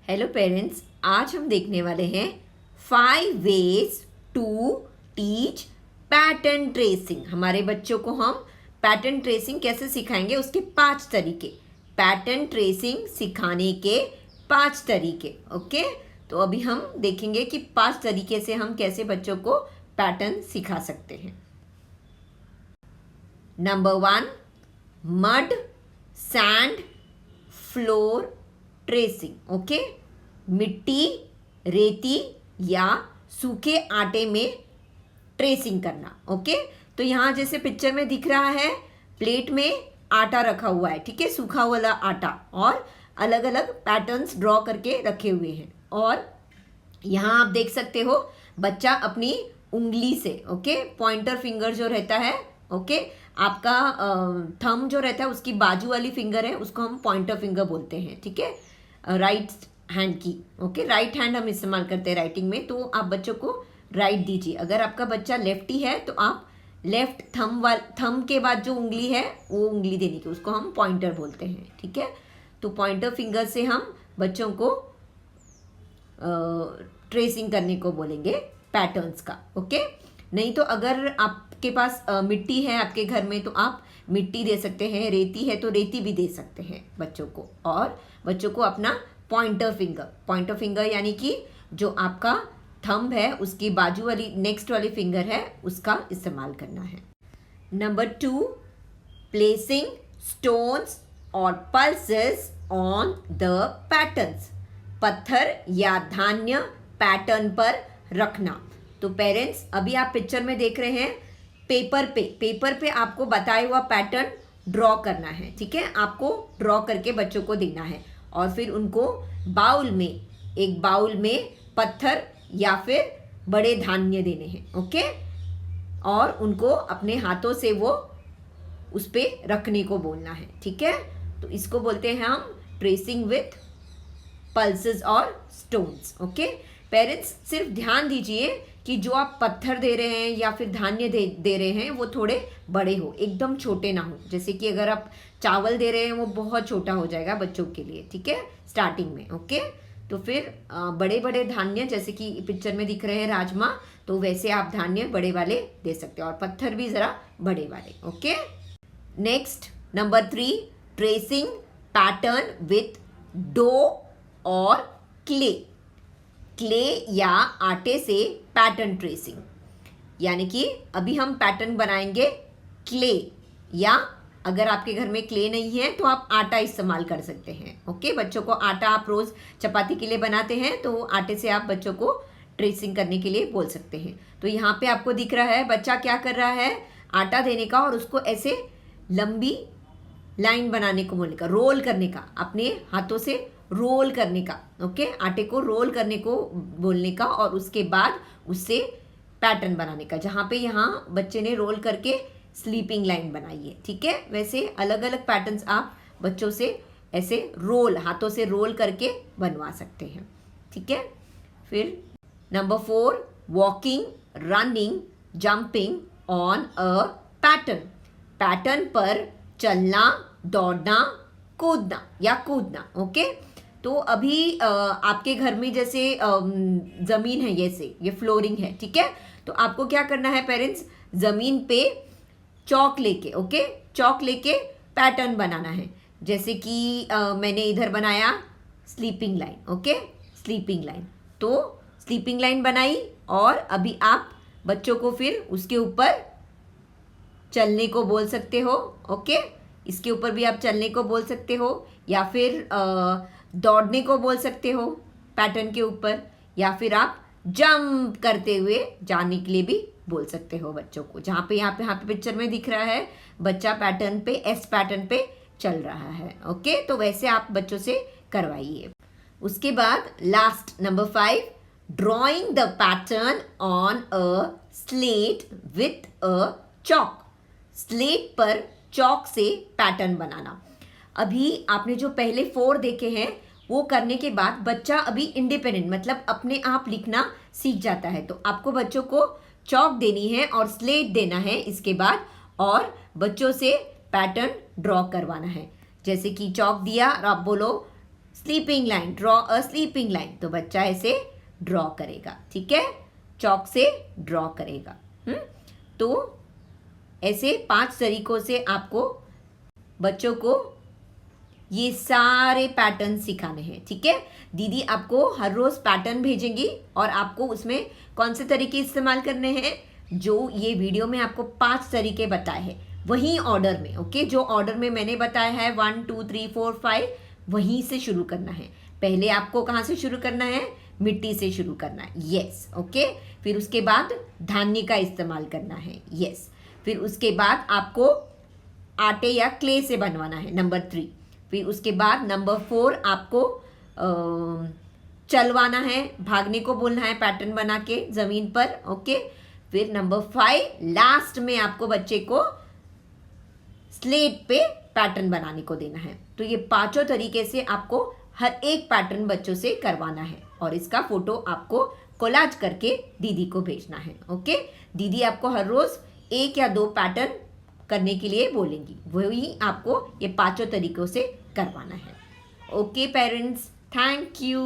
Hello parents, आज हम देखने वाले हैं 5 ways to teach pattern tracing. हमारे बच्चों को हम पैटर्न ट्रेसिंग कैसे सिखाएंगे, उसके 5 तरीके। पैटर्न ट्रेसिंग सिखाने के 5 तरीके। ओके, तो अभी हम देखेंगे कि 5 तरीके से हम कैसे बच्चों को पैटर्न सिखा सकते हैं। Number 1, mud sand floor tracing. Okay, मिट्टी, रेती या सूखे आटे में ट्रेसिंग करना। ओके, तो यहाँ जैसे पिक्चर में दिख रहा है, प्लेट में आटा रखा हुआ है, ठीक है, सूखा वाला आटा, और अलग अलग पैटर्न्स ड्रॉ करके रखे हुए हैं। और यहाँ आप देख सकते हो बच्चा अपनी उंगली से, ओके, पॉइंटर फिंगर जो रहता है, ओके, आपका थंब जो रहता है उसकी बाजू वाली फिंगर है, उसको हम पॉइंटर फिंगर बोलते हैं, ठीक है, राइट हैंड की। ओके, राइट हैंड हम इस्तेमाल करते हैं राइटिंग में, तो आप बच्चों को राइट दीजिए। अगर आपका बच्चा लेफ्टी है तो आप लेफ्ट थंब के बाद जो उंगली है वो उंगली देने की, उसको हम पॉइंटर बोलते हैं, ठीक है। तो पॉइंटर फिंगर से हम बच्चों को ट्रेसिंग करने को बोलेंगे पैटर्न्स का। ओके, नहीं तो अगर आपके पास मिट्टी है आपके घर में तो आप मिट्टी दे सकते हैं, रेती है तो रेती भी दे सकते हैं बच्चों को। और बच्चों को अपना पॉइंटर फिंगर यानी कि जो आपका थंब है उसकी बाजू वाली नेक्स्ट वाली फिंगर है उसका इस्तेमाल करना है। नंबर 2, प्लेसिंग स्टोन्स और पल्सेस ऑन द पैटर्न्स। पत्थर या धान्य पैटर्न पर रखना। तो पेरेंट्स, अभी आप पिक्चर में देख रहे हैं, पेपर पे आपको बताया हुआ पैटर्न ड्रॉ करना है, ठीक है, आपको ड्रॉ करके बच्चों को देना है। और फिर उनको एक बाउल में पत्थर या फिर बड़े धान्य देने हैं, ओके, और उनको अपने हाथों से वो उस पे रखने को बोलना है, ठीक है। तो इसको बोलते हैं हम ट्रेसिंग विथ पल्सेस और स्टोन्स। ओके पेरेंट्स, सिर्फ ध्यान दीजिए कि जो आप पत्थर दे रहे हैं या फिर धान्य दे रहे हैं वो थोड़े बड़े हो, एकदम छोटे ना हो। जैसे कि अगर आप चावल दे रहे हैं वो बहुत छोटा हो जाएगा बच्चों के लिए, ठीक है, स्टार्टिंग में। ओके, तो फिर बड़े बड़े धान्य जैसे कि पिक्चर में दिख रहे हैं राजमा, तो वैसे आप धान्य बड़े वाले दे सकते हैं और पत्थर भी ज़रा बड़े वाले। Okay, next number 3, tracing pattern with dough और क्ले या आटे से पैटर्न ट्रेसिंग। यानी कि अभी हम पैटर्न बनाएंगे क्ले, या अगर आपके घर में क्ले नहीं है तो आप आटा इस्तेमाल कर सकते हैं। ओके, बच्चों को आटा आप रोज़ चपाती के लिए बनाते हैं तो आटे से आप बच्चों को ट्रेसिंग करने के लिए बोल सकते हैं। तो यहाँ पे आपको दिख रहा है बच्चा क्या कर रहा है, आटा देने का और उसको ऐसे लंबी लाइन बनाने को बोलने का, रोल करने का, अपने हाथों से रोल करने का। ओके, आटे को रोल करने को बोलने का और उसके बाद उससे पैटर्न बनाने का। जहाँ पे यहाँ बच्चे ने रोल करके स्लीपिंग लाइन बनाई है, ठीक है, वैसे अलग अलग पैटर्न्स आप बच्चों से ऐसे हाथों से रोल करके बनवा सकते हैं, ठीक है। फिर number 4, walking, running, jumping on a pattern पर चलना, दौड़ना, कूदना। ओके, तो अभी आपके घर में जैसे ज़मीन है, ये फ्लोरिंग है, ठीक है, तो आपको क्या करना है पेरेंट्स, ज़मीन पे चौक लेके पैटर्न बनाना है। जैसे कि मैंने इधर बनाया sleeping line. Okay, sleeping line, तो स्लीपिंग लाइन बनाई और अभी आप बच्चों को फिर उसके ऊपर चलने को बोल सकते हो। ओके, इसके ऊपर भी आप चलने को बोल सकते हो या फिर दौड़ने को बोल सकते हो पैटर्न के ऊपर, या फिर आप जंप करते हुए जाने के लिए भी बोल सकते हो बच्चों को। जहाँ पे यहाँ पे पिक्चर में दिख रहा है बच्चा पैटर्न पे, एस पैटर्न पे चल रहा है। ओके, तो वैसे आप बच्चों से करवाइए। उसके बाद last number 5, drawing the pattern on a slate with a chalk. Slate पर चॉक से पैटर्न बनाना। अभी आपने जो पहले 4 देखे हैं वो करने के बाद बच्चा अभी इंडिपेंडेंट, मतलब अपने आप लिखना सीख जाता है। तो आपको बच्चों को चॉक देनी है और स्लेट देना है इसके बाद, और बच्चों से पैटर्न ड्रॉ करवाना है। जैसे कि चॉक दिया और आप बोलो sleeping line, draw a sleeping line, तो बच्चा ऐसे ड्रॉ करेगा, ठीक है, चौक से ड्रॉ करेगा। तो ऐसे 5 तरीकों से आपको बच्चों को ये सारे पैटर्न सिखाने हैं, ठीक है। दीदी आपको हर रोज पैटर्न भेजेंगी और आपको उसमें कौन से तरीके इस्तेमाल करने हैं, जो ये वीडियो में आपको 5 तरीके बताए हैं वही ऑर्डर में, ओके। जो ऑर्डर में मैंने बताया है 1 2 3 4 5 वहीं से शुरू करना है। पहले आपको कहाँ से शुरू करना है, मिट्टी से शुरू करना है, यस, ओके। फिर उसके बाद धान्य का इस्तेमाल करना है, यस। फिर उसके बाद आपको आटे या क्ले से बनवाना है, नंबर 3। फिर उसके बाद नंबर 4 आपको चलवाना है, भागने को बोलना है पैटर्न बना के जमीन पर, ओके। फिर नंबर 5 लास्ट में आपको बच्चे को स्लेट पे पैटर्न बनाने को देना है। तो ये 5 तरीके से आपको हर एक पैटर्न बच्चों से करवाना है और इसका फोटो आपको कोलाज करके दीदी को भेजना है, ओके। दीदी आपको हर रोज 1 या 2 पैटर्न करने के लिए बोलेंगी, वही आपको ये 5 तरीकों से करवाना है, ओके पेरेंट्स, थैंक यू।